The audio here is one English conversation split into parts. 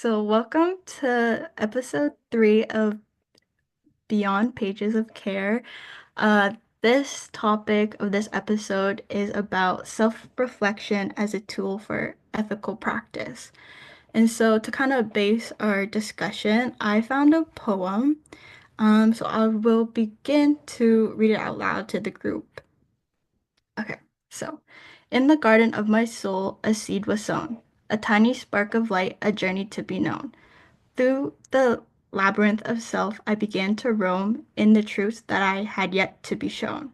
So, welcome to episode 3 of Beyond Pages of Care. Uh, this topic of this episode is about self-reflection as a tool for ethical practice. And so, to kind of base our discussion, I found a poem. So I will begin to read it out loud to the group. Okay, so in the garden of my soul, a seed was sown, a tiny spark of light, a journey to be known. Through the labyrinth of self, I began to roam in the truths that I had yet to be shown.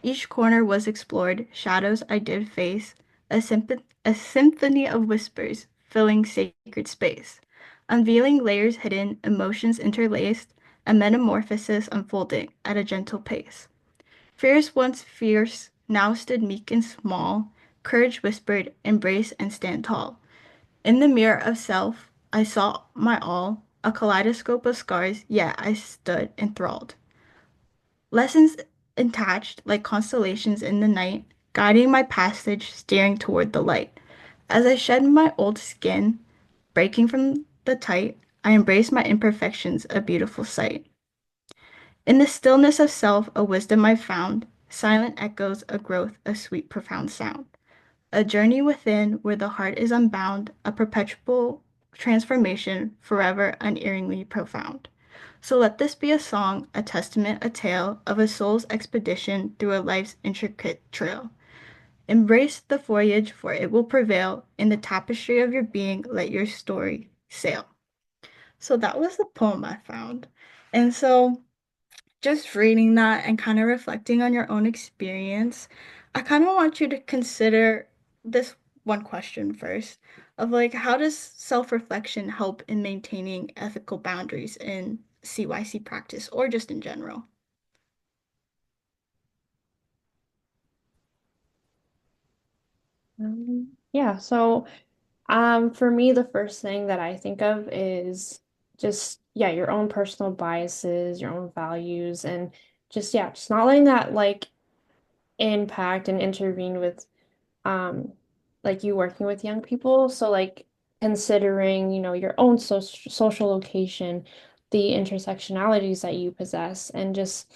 Each corner was explored, shadows I did face, a symphony of whispers filling sacred space, unveiling layers hidden, emotions interlaced, a metamorphosis unfolding at a gentle pace. Fears once fierce now stood meek and small, courage whispered, embrace and stand tall. In the mirror of self, I saw my all, a kaleidoscope of scars, yet I stood enthralled. Lessons attached like constellations in the night, guiding my passage, steering toward the light. As I shed my old skin, breaking from the tight, I embrace my imperfections, a beautiful sight. In the stillness of self, a wisdom I found, silent echoes, a growth, a sweet, profound sound. A journey within where the heart is unbound, a perpetual transformation, forever unerringly profound. So let this be a song, a testament, a tale of a soul's expedition through a life's intricate trail. Embrace the voyage, for it will prevail. In the tapestry of your being, let your story sail. So that was the poem I found. And so just reading that and kind of reflecting on your own experience, I kind of want you to consider this one question first of like, how does self-reflection help in maintaining ethical boundaries in CYC practice or just in general? Yeah, so for me, the first thing that I think of is just, yeah, your own personal biases, your own values, and just, yeah, just not letting that like impact and intervene with um like you working with young people. So like considering, your own social location, the intersectionalities that you possess, and just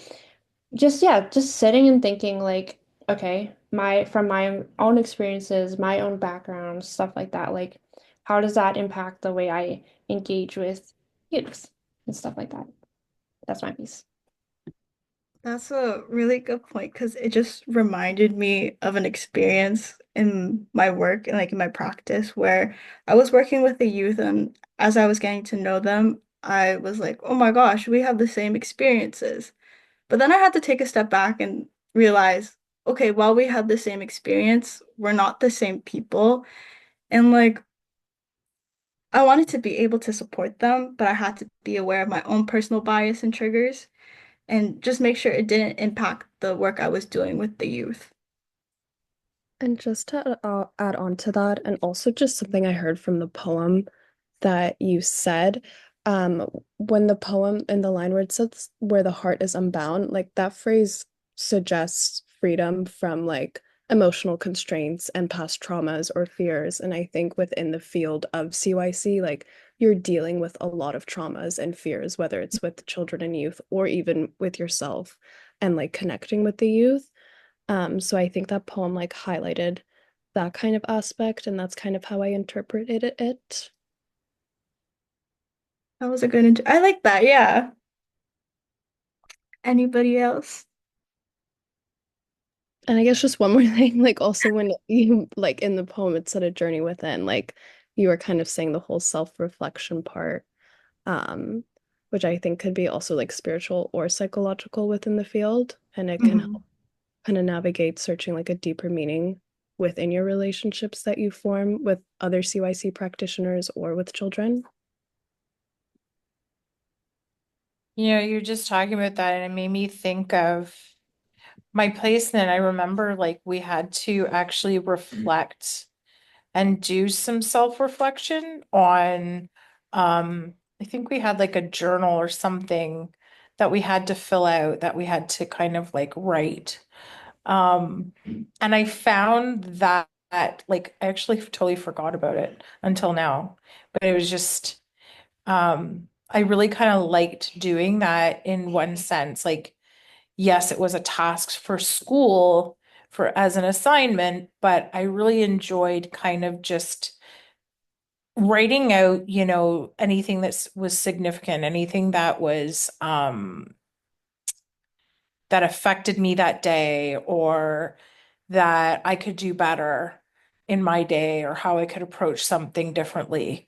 yeah, just sitting and thinking like, okay, my from my own experiences, my own background, stuff like that, like how does that impact the way I engage with youth and stuff like that? That's my piece. That's a really good point because it just reminded me of an experience in my work and like in my practice where I was working with the youth, and as I was getting to know them, I was like, oh my gosh, we have the same experiences. But then I had to take a step back and realize, okay, while we had the same experience, we're not the same people. And like, I wanted to be able to support them, but I had to be aware of my own personal bias and triggers and just make sure it didn't impact the work I was doing with the youth. And just to add on to that, and also just something I heard from the poem that you said, um, when the poem in the line where it says where the heart is unbound, like that phrase suggests freedom from like emotional constraints and past traumas or fears. And I think within the field of CYC, like you're dealing with a lot of traumas and fears, whether it's with children and youth or even with yourself and like connecting with the youth. So I think that poem like highlighted that kind of aspect, and that's kind of how I interpreted it. That was a good I like that, yeah. Anybody else? And I guess just one more thing, like also when you like in the poem it said a journey within, like you were kind of saying the whole self-reflection part, um, which I think could be also like spiritual or psychological within the field, and it can help Mhm. kind of navigate searching like a deeper meaning within your relationships that you form with other CYC practitioners or with children. You're just talking about that, and it made me think of my placement. I remember like we had to actually reflect and do some self-reflection on, I think we had like a journal or something that we had to fill out that we had to kind of like write. Um, and I found that like I actually totally forgot about it until now, but it was just I really kind of liked doing that in one sense. Like, yes, it was a task for school for as an assignment, but I really enjoyed kind of just writing out, anything that was significant, anything that was that affected me that day or that I could do better in my day or how I could approach something differently.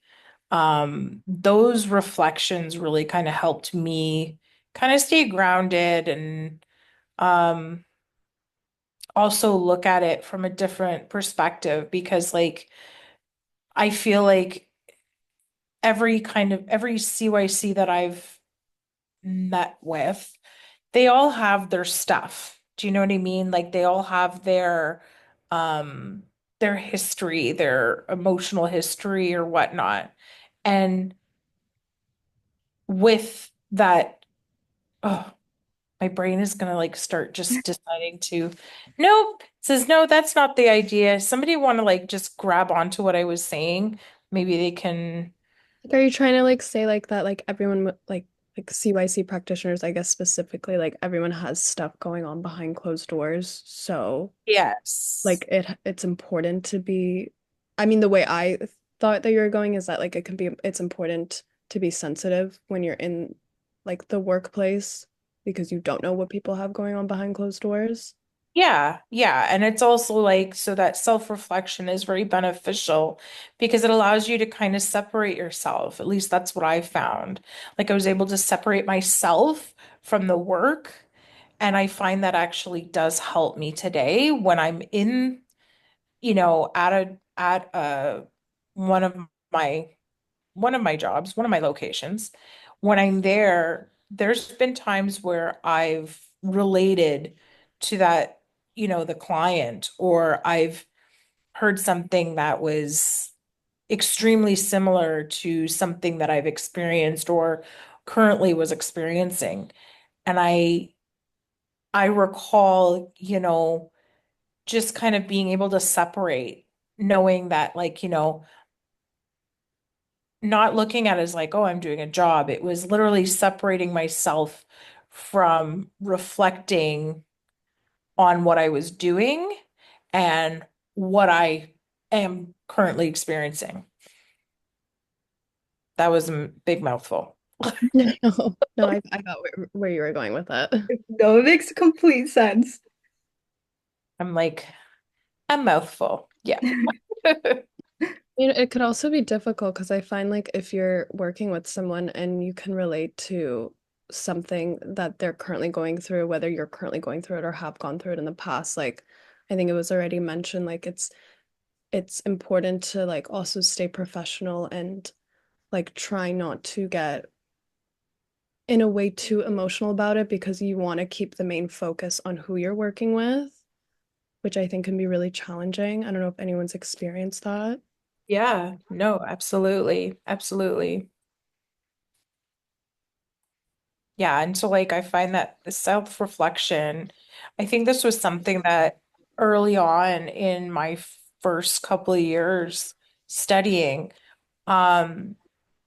Those reflections really kind of helped me kind of stay grounded and um, also look at it from a different perspective because like I feel like every CYC that I've met with, they all have their stuff. Do you know what I mean? Like they all have um their history, their emotional history or whatnot. And with that, oh, my brain is gonna like start just deciding to, nope, says no, that's not the idea. Somebody want to like just grab onto what I was saying. Maybe they can, Like, are you trying to like say like that like everyone like CYC practitioners, I guess specifically, like everyone has stuff going on behind closed doors, so yes. like it's important to be, I mean, the way I thought that you were going is that like it's important to be sensitive when you're in like the workplace because you don't know what people have going on behind closed doors. Yeah, yeah. And it's also like so that self-reflection is very beneficial because it allows you to kind of separate yourself. At least that's what I found. Like I was able to separate myself from the work. And I find that actually does help me today when I'm in, at one of my one of my jobs, one of my locations. When I'm there, there's been times where I've related to that, the client, or I've heard something that was extremely similar to something that I've experienced or currently was experiencing. And I recall, just kind of being able to separate, knowing that like, not looking at it as like, oh, I'm doing a job. It was literally separating myself from reflecting on what I was doing and what I am currently experiencing. That was a big mouthful. No, no, I got where you were going with that. No, it makes complete sense. I'm like, a mouthful. Yeah. You know, it could also be difficult because I find like if you're working with someone and you can relate to something that they're currently going through, whether you're currently going through it or have gone through it in the past, like I think it was already mentioned, like it's important to like also stay professional and like try not to get in a way too emotional about it because you want to keep the main focus on who you're working with, which I think can be really challenging. I don't know if anyone's experienced that. Yeah, no, absolutely. Absolutely. Yeah, and so like I find that the self-reflection, I think this was something that early on in my first couple of years studying, um,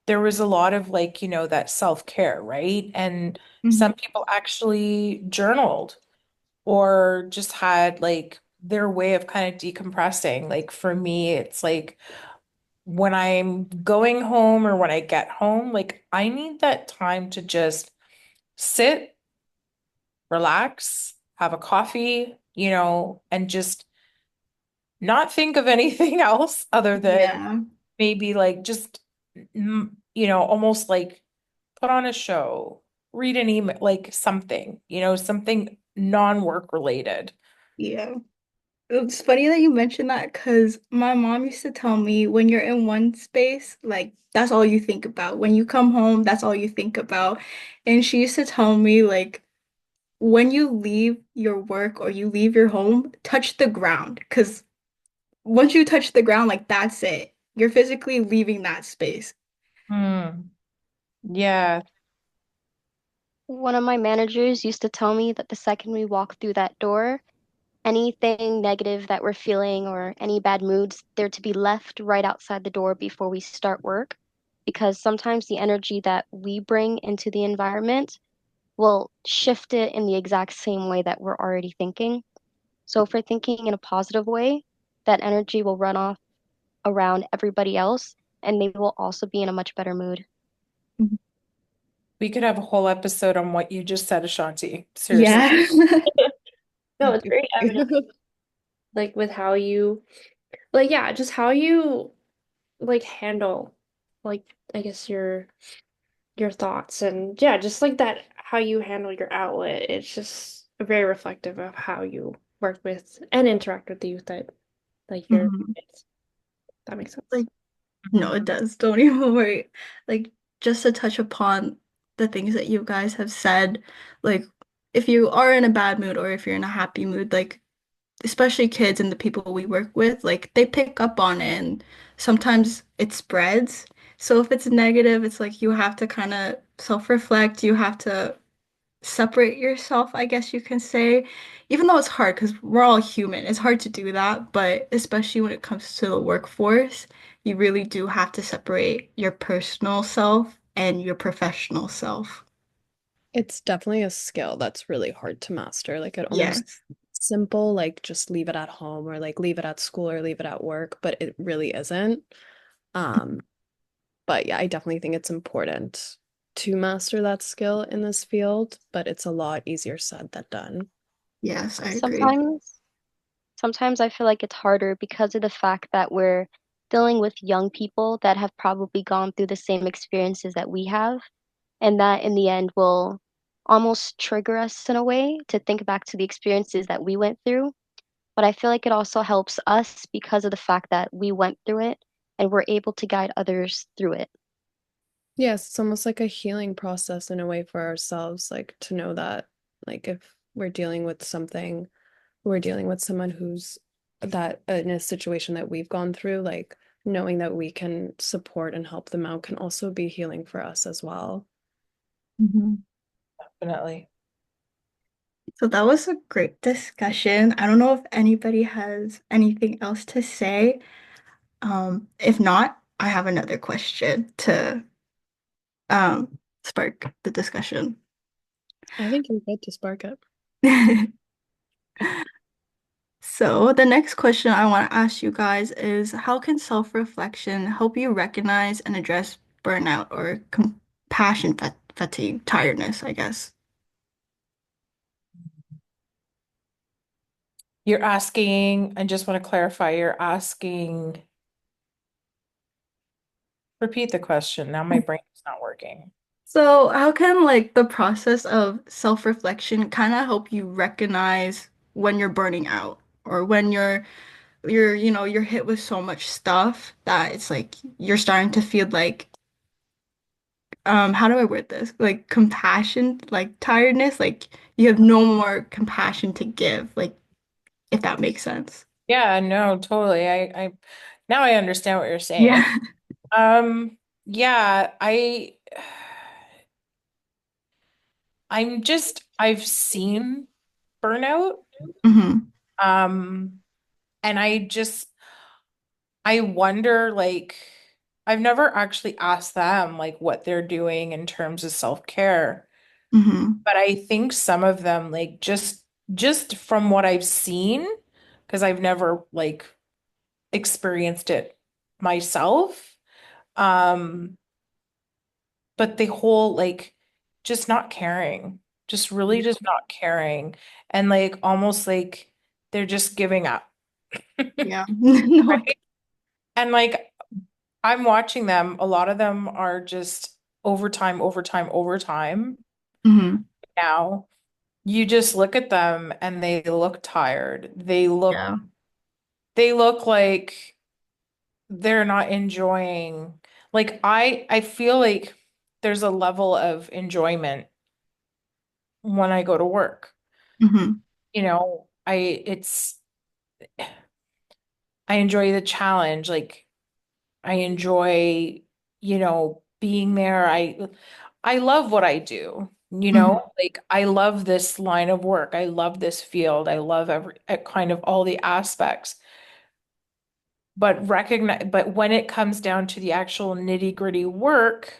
there was a lot of like, that self-care, right? And some Mhm. people actually journaled or just had like their way of kind of decompressing. Like for me, it's like when I'm going home or when I get home, like I need that time to just sit, relax, have a coffee, and just not think of anything else other than Yeah. maybe like just, almost like put on a show, read an email, like something, something non-work related. Yeah. It's funny that you mentioned that because my mom used to tell me when you're in one space, like that's all you think about. When you come home, that's all you think about. And she used to tell me like when you leave your work or you leave your home, touch the ground because once you touch the ground, like that's it. You're physically leaving that space. Hmm. Yeah. One of my managers used to tell me that the second we walk through that door, anything negative that we're feeling or any bad moods, they're to be left right outside the door before we start work because sometimes the energy that we bring into the environment will shift it in the exact same way that we're already thinking. So if we're thinking in a positive way, that energy will run off around everybody else and they will also be in a much better mood. We could have a whole episode on what you just said, Ashanti. Seriously. Yeah. No, it's very evident, like with how you, like, yeah, just how you like handle, like, I guess your thoughts and yeah, just like that, how you handle your outlet. It's just very reflective of how you work with and interact with the youth that like your Mhm. kids. That makes sense. Like, no, it does. Don't even worry. Like, just to touch upon the things that you guys have said, like, if you are in a bad mood or if you're in a happy mood, like, especially kids and the people we work with, like, they pick up on it and sometimes it spreads. So if it's negative, it's like you have to kind of self-reflect. You have to separate yourself, I guess you can say. Even though it's hard because we're all human, it's hard to do that. But especially when it comes to the workforce, you really do have to separate your personal self and your professional self. It's definitely a skill that's really hard to master. Like it almost Yes. simple, like just leave it at home or like leave it at school or leave it at work, but it really isn't. Um, but yeah, I definitely think it's important to master that skill in this field, but it's a lot easier said than done. Yes, I agree. Sometimes, sometimes I feel like it's harder because of the fact that we're dealing with young people that have probably gone through the same experiences that we have, and that in the end will almost trigger us in a way to think back to the experiences that we went through. But I feel like it also helps us because of the fact that we went through it and we're able to guide others through it. Yes, it's almost like a healing process in a way for ourselves, like to know that, like, if we're dealing with something, we're dealing with someone who's that in a situation that we've gone through, like knowing that we can support and help them out can also be healing for us as well. Mhm. Definitely. So that was a great discussion. I don't know if anybody has anything else to say. If not, I have another question to spark the discussion. I think you're good to spark it. So the next question I want to ask you guys is how can self-reflection help you recognize and address burnout or compassion fatigue, tiredness, I guess? You're asking, I just want to clarify, you're asking, repeat the question. Now my brain is not working. So how can like the process of self-reflection kind of help you recognize when you're burning out or when you're hit with so much stuff that it's like you're starting to feel like how do I word this? Like compassion, like tiredness, like you have no more compassion to give, like if that makes sense. Yeah, no, totally. I now I understand what you're saying. Yeah. Um, yeah, I've seen burnout. Hmm. Um, and I wonder, like, I've never actually asked them like what they're doing in terms of self-care. Hmm. But I think some of them, like, just from what I've seen, because I've never like experienced it myself. Um, but the whole like just not caring, just really just not caring, and like almost like they're just giving up. Yeah. No. Right? And like I'm watching them, a lot of them are just overtime, overtime, overtime. Hmm. Now you just look at them and they look tired. Yeah. They look like they're not enjoying. Like I feel like there's a level of enjoyment when I go to work. Hmm. You know, I enjoy the challenge. Like I enjoy, being there. I love what I do, Hmm. Like I love this line of work. I love this field. I love kind of all the aspects. but when it comes down to the actual nitty-gritty work,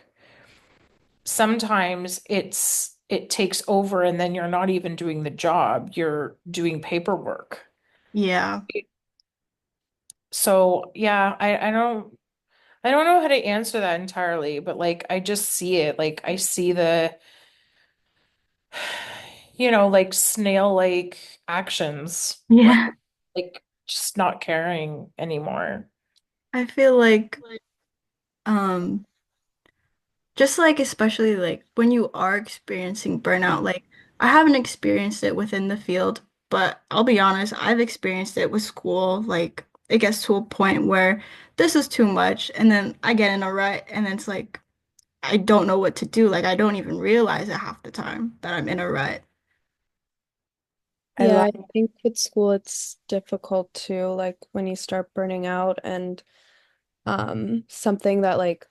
sometimes it takes over and then you're not even doing the job, you're doing paperwork. Yeah. So yeah, I don't know how to answer that entirely, but like I just see it. Like I see the like snail-like actions, right? Yeah. Like just not caring anymore. I feel like um just like especially like when you are experiencing burnout, like I haven't experienced it within the field, but I'll be honest, I've experienced it with school. Like it gets to a point where this is too much, and then I get in a rut, and then it's like I don't know what to do. Like I don't even realize it half the time that I'm in a rut. I Yeah, love I think with school it's difficult too, like when you start burning out and something that like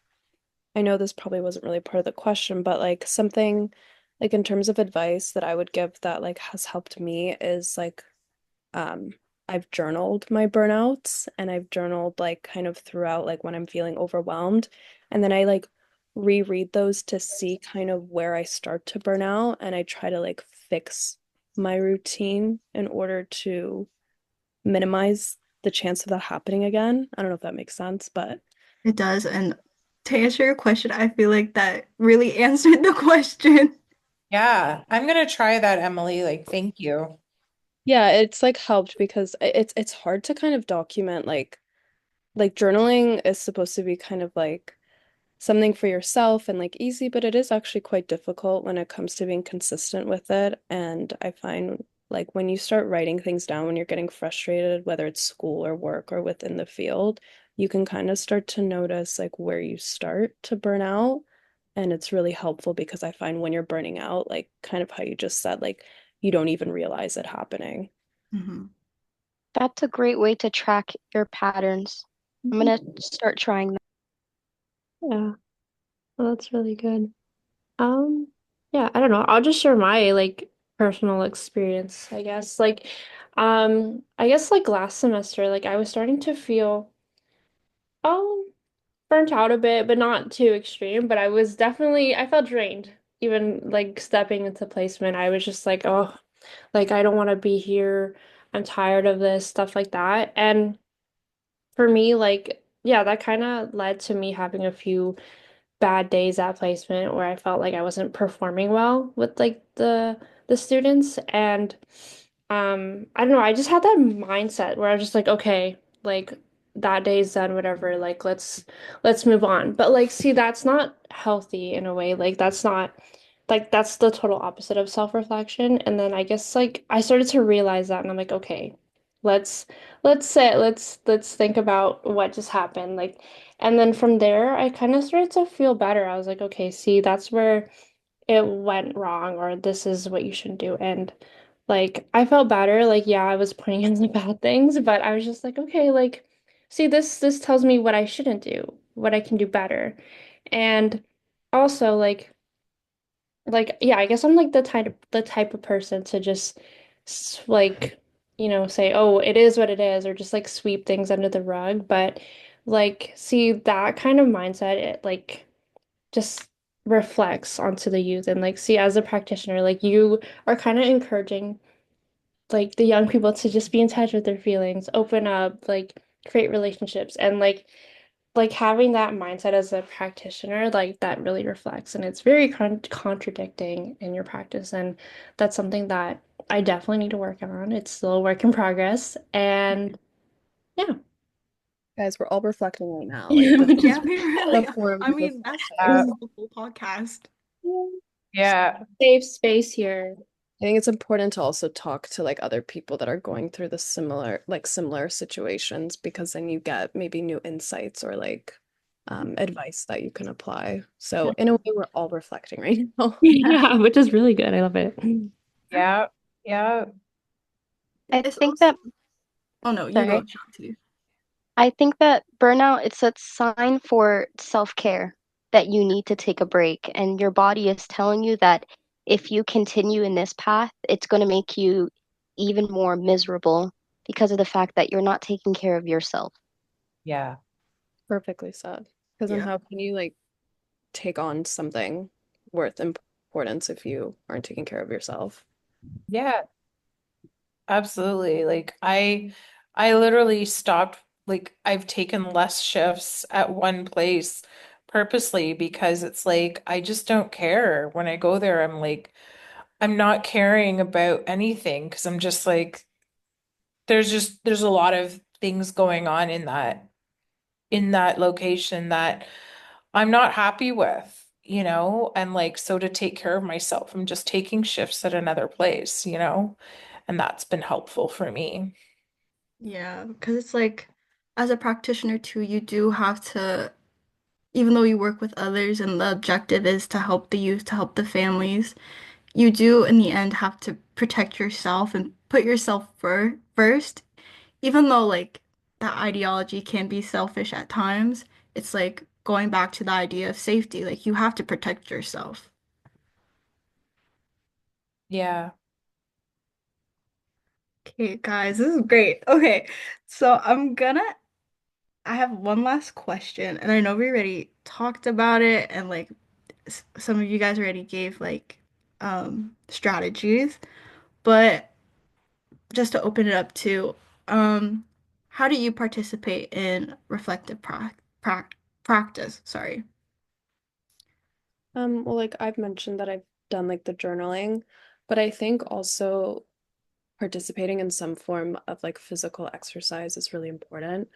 I know this probably wasn't really part of the question, but like something like in terms of advice that I would give that like has helped me is like um I've journaled my burnouts and I've journaled like kind of throughout like when I'm feeling overwhelmed and then I like reread those to see kind of where I start to burn out and I try to like fix my routine in order to minimize the chance of that happening again. I don't know if that makes sense, but It does. And to answer your question, I feel like that really answered the question. Yeah, I'm gonna try that, Emily. Like, thank you. yeah, it's like helped because it's hard to kind of document like journaling is supposed to be kind of like something for yourself and like easy, but it is actually quite difficult when it comes to being consistent with it. And I find like when you start writing things down when you're getting frustrated, whether it's school or work or within the field, you can kind of start to notice like where you start to burn out. And it's really helpful because I find when you're burning out, like kind of how you just said, like you don't even realize it happening. Mhm. That's a great way to track your patterns. I'm Mhm. gonna start trying that. Yeah, well, that's really good. Um, yeah, I don't know. I'll just share my like personal experience, I guess. I guess like last semester, like I was starting to feel burnt out a bit, but not too extreme. But I felt drained. Even like stepping into placement, I was just like, oh, like I don't want to be here. I'm tired of this, stuff like that. And for me, like, yeah, that kind of led to me having a few bad days at placement where I felt like I wasn't performing well with like the students and I don't know, I just had that mindset where I was just like, okay, like that day's done, whatever, like let's move on. But like see, that's not healthy in a way. Like that's not like that's the total opposite of self-reflection. And then I guess like I started to realize that and I'm like, okay, let's let's think about what just happened. Like and then from there, I kind of started to feel better. I was like, okay, see, that's where it went wrong, or this is what you shouldn't do. And like, I felt better. Like, yeah, I was pointing out the bad things, but I was just like, okay, like, see, this tells me what I shouldn't do, what I can do better. And also, yeah, I guess I'm like the type of person to just like say, oh, it is what it is, or just like sweep things under the rug. But like, see that kind of mindset, it like just reflects onto the youth, and like, see, as a practitioner, like you are kind of encouraging like the young people to just be in touch with their feelings, open up, like create relationships, and like having that mindset as a practitioner, like that really reflects, and it's very contradicting in your practice. And that's something that I definitely need to work on. It's still a work in progress. And yeah. Guys, we're all reflecting right now. Like this Which is Yeah, we is really the are. forum I of mean, that's Uh, this is reflection. the full podcast. yeah, safe space here. I think it's important to also talk to like other people that are going through the similar situations because then you get maybe new insights or like advice that you can apply. So in a way, we're all reflecting right now. Yeah, which is really good. I love it. yeah, yeah. I It's think also, that, oh no, you go, sorry, Shanti. I think that burnout, it's a sign for self-care that you need to take a break. And your body is telling you that if you continue in this path, it's going to make you even more miserable because of the fact that you're not taking care of yourself. Yeah. Perfectly said. Because then Yeah. how can you like take on something worth importance if you aren't taking care of yourself? Yeah, absolutely. Like I literally stopped, like I've taken less shifts at one place purposely because it's like I just don't care. When I go there, I'm like I'm not caring about anything because I'm just like there's a lot of things going on in that location that I'm not happy with, you know? And like, so to take care of myself, I'm just taking shifts at another place, you know? And that's been helpful for me. Yeah, because it's like, as a practitioner too, you do have to, even though you work with others and the objective is to help the youth, to help the families, you do in the end have to protect yourself and put yourself first, even though like that ideology can be selfish at times. It's like going back to the idea of safety, like you have to protect yourself. Yeah. Okay, guys, this is great. Okay, so I have one last question, and I know we already talked about it, and like some of you guys already gave like strategies, but just to open it up to, um, how do you participate in reflective practice? Sorry. Well, like I've mentioned that I've done like the journaling, but I think also participating in some form of like physical exercise is really important.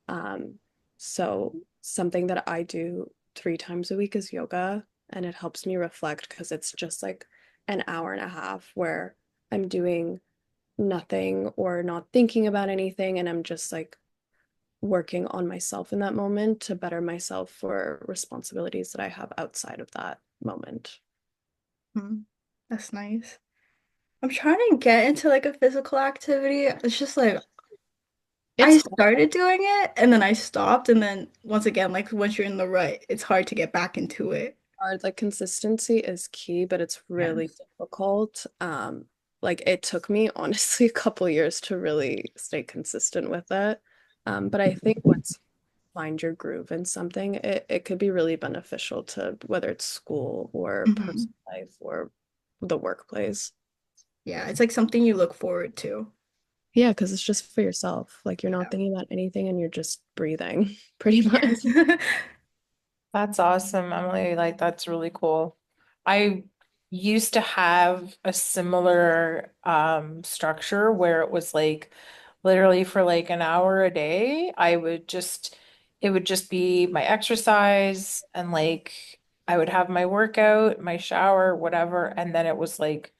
Um, so something that I do 3 times a week is yoga, and it helps me reflect because it's just like an hour and a half where I'm doing nothing or not thinking about anything, and I'm just like working on myself in that moment to better myself for responsibilities that I have outside of that moment. Hmm, that's nice. I'm trying to get into like a physical activity. It's just like It's I started doing it and then I stopped, and then once again, like once you're in the rut, it's hard to get back into it. hard. Like consistency is key, but it's really Yes. difficult. Like it took me honestly a couple years to really stay consistent with it. But I think once you find your groove in something, it could be really beneficial to whether it's school or Hmm. personal life or the workplace. Yeah, it's like something you look forward to. Yeah, because it's just for yourself. Like you're not Yeah. thinking about anything and you're just breathing, pretty much. Yes. That's awesome, Emily. Like, that's really cool. I used to have a similar structure where it was like literally for like an hour a day, it would just be my exercise and like I would have my workout, my shower, whatever, and then it was like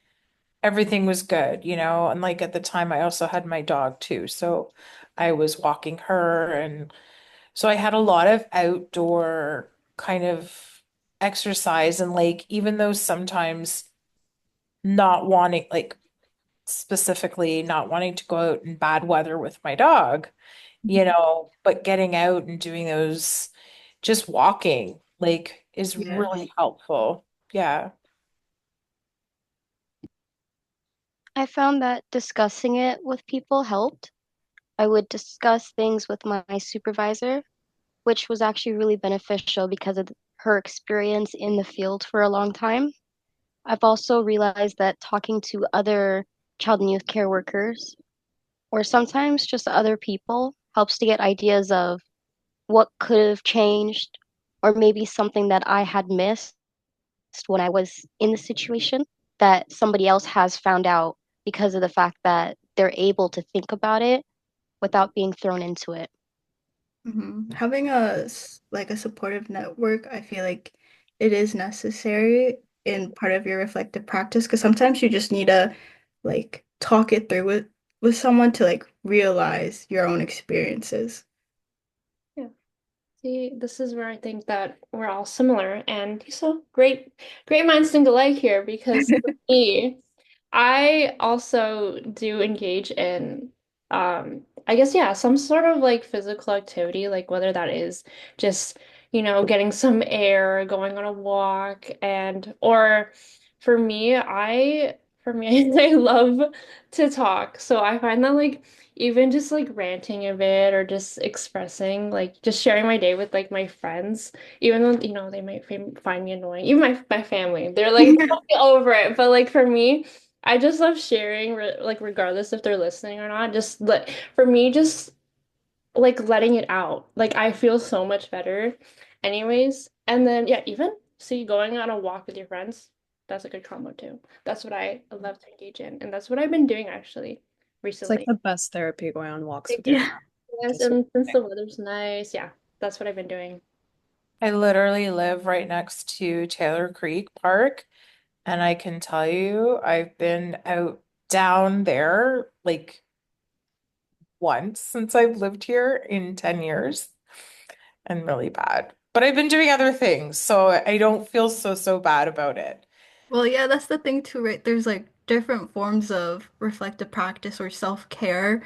everything was good, you know? And like at the time I also had my dog too. So I was walking her and so I had a lot of outdoor kind of exercise and like even though sometimes not wanting like specifically not wanting to go out in bad weather with my dog, you know, but getting out and doing those just walking like is Yes. really helpful. Yeah. I found that discussing it with people helped. I would discuss things with my supervisor, which was actually really beneficial because of her experience in the field for a long time. I've also realized that talking to other child and youth care workers, or sometimes just other people, helps to get ideas of what could have changed, or maybe something that I had missed when I was in the situation that somebody else has found out because of the fact that they're able to think about it without being thrown into it. Having like a supportive network, I feel like it is necessary in part of your reflective practice because sometimes you just need to like talk it through with someone to like realize your own experiences. Yeah. See, this is where I think that we're all similar, and so great minds think alike here. Because for me, I also do engage in, I guess, yeah, some sort of like physical activity, like whether that is just, getting some air, going on a walk, or for me, I for me. I love to talk. So I find that like even just like ranting a bit or just expressing, like just sharing my day with like my friends, even though they might find me annoying. Even my family, they're like over it. But like for me, I just love sharing, like regardless if they're listening or not. Just let for me, just like letting it out. Like I feel so much better anyways. And then yeah, even see going on a walk with your friends, that's a good combo too. That's what I love to engage in. And that's what I've been doing actually It's like recently. the best therapy going on walks with your Yeah. friends. Yes, Just and since the weather's nice, yeah, that's what I've been doing. I literally live right next to Taylor Creek Park, and I can tell you I've been out down there like once since I've lived here in 10 years and really bad. But I've been doing other things, so I don't feel so bad about it. Well, yeah, that's the thing too, right? There's like different forms of reflective practice or self-care.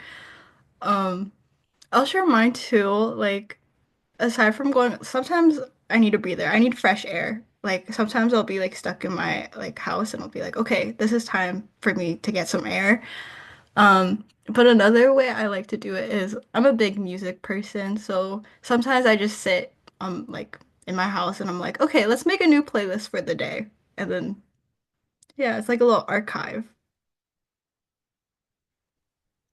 Um, I'll share mine too. Like, aside from going, sometimes I need to breathe air. I need fresh air. Like sometimes I'll be like stuck in my like house and I'll be like, okay, this is time for me to get some air. But another way I like to do it is I'm a big music person, so sometimes I just sit like in my house and I'm like, okay, let's make a new playlist for the day. And then yeah, it's like a little archive.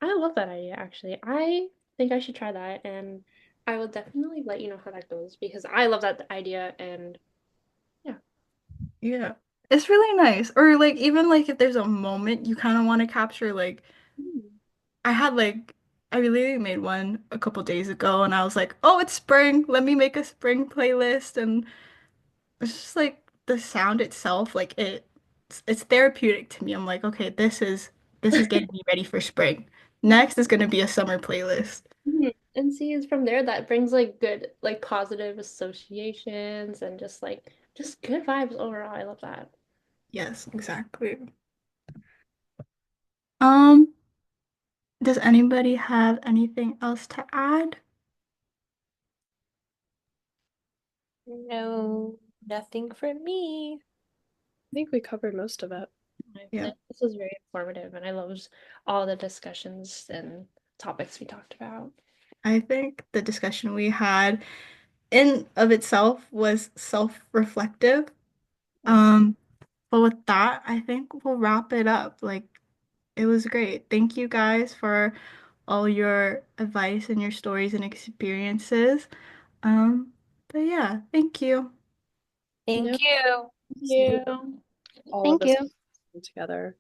I love that idea actually. I think I should try that and I will definitely let you know how that goes because I love that idea and yeah. Yeah. It's really nice. Or like even like if there's a moment you kind of want to capture, like Mm. I had like I really made one a couple days ago and I was like, "Oh, it's spring. Let me make a spring playlist." And it's just like the sound itself, like it's therapeutic to me. I'm like, "Okay, this is getting me ready for spring. Next is going to be a summer playlist." Mhm. And see, it's from there that brings like good, like positive associations and just good vibes overall. I love that. Yes, exactly. Um, does anybody have anything else to add? No, nothing from me. think we covered most of it. Yeah. This was very informative, and I loved all the discussions and topics we talked about. I think the discussion we had in of itself was self-reflective. Yes. Um, but with that, I think we'll wrap it up. Like, it was great. Thank you guys for all your advice and your stories and experiences. But yeah, thank you. No, Thank you. thank you. All of Thank us you. together.